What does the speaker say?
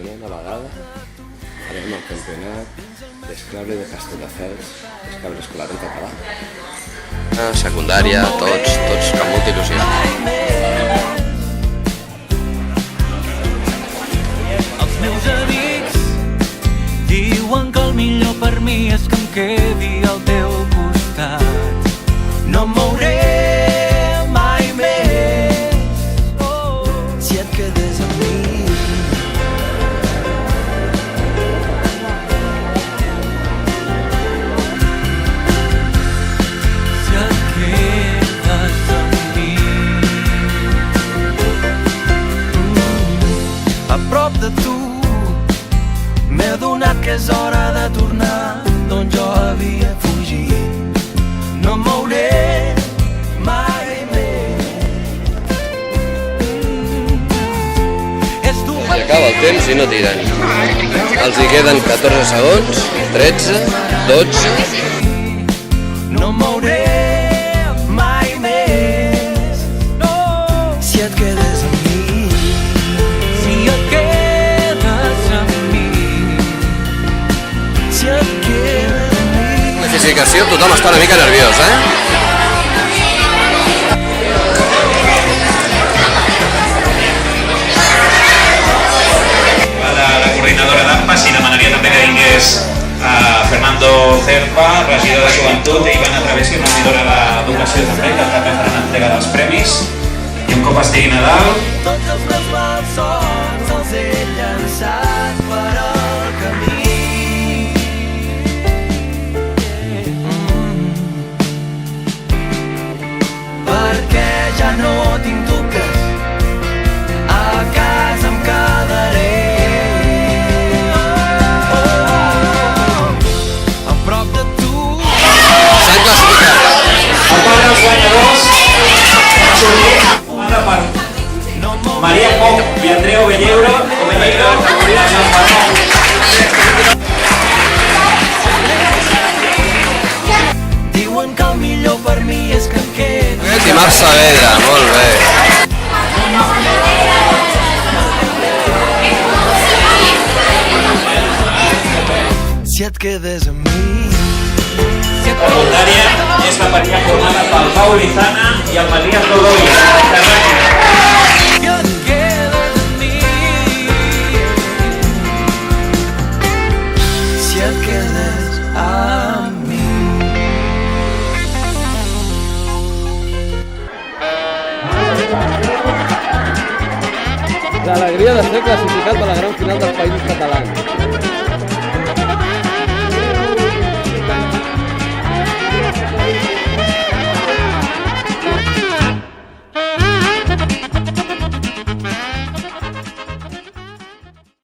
una vegada farem el campionat d'esclabre de Castelldefels, esclabre escolar en català. Secundària, tots amb molta il·lusió. Els meus amics diuen que el millor per mi és que em quedi al teu costat. No em mouré mai més si et quedes amb mi. Si et quedes amb mi. A prop de tu m'he adonat que és hora de tornar d'on jo havia fugit. No em mouré mai més. I acaba el temps i no tiren. Els hi queden 14 segons, 13, 12... No em mouré mai més. No. Si et quedes amb mi. Si et quedes amb mi. Si et quedes amb mi. Classificació, tothom està una mica nerviós, La coordinadora d'AMPAS i demanaria també que vingués Fernando Cerpa, regidor de Joventut, i Ivana Travessi, regidora d'Educació també, que també faran entrega dels premis. I un cop estigui Nadal... Tots els meus malsons els he llançat per al camí. Perquè ja no tinc dubtes, a casa em quedaré. A prop de tu. S'han classificat. El quadre dels guanyadors formada per Maria Coc i Andreu Velleiro, Diuen que el millor per mi és que em quedi. I Marc Saavedra, molt bé. Si et quedes amb mi. La secundària és la parella formada pel Pau Lizana i el Matías Godoy. Si et quedes amb mi. Si et quedes amb mi. L'alegria de ser classificat per la gran final dels Països Catalans.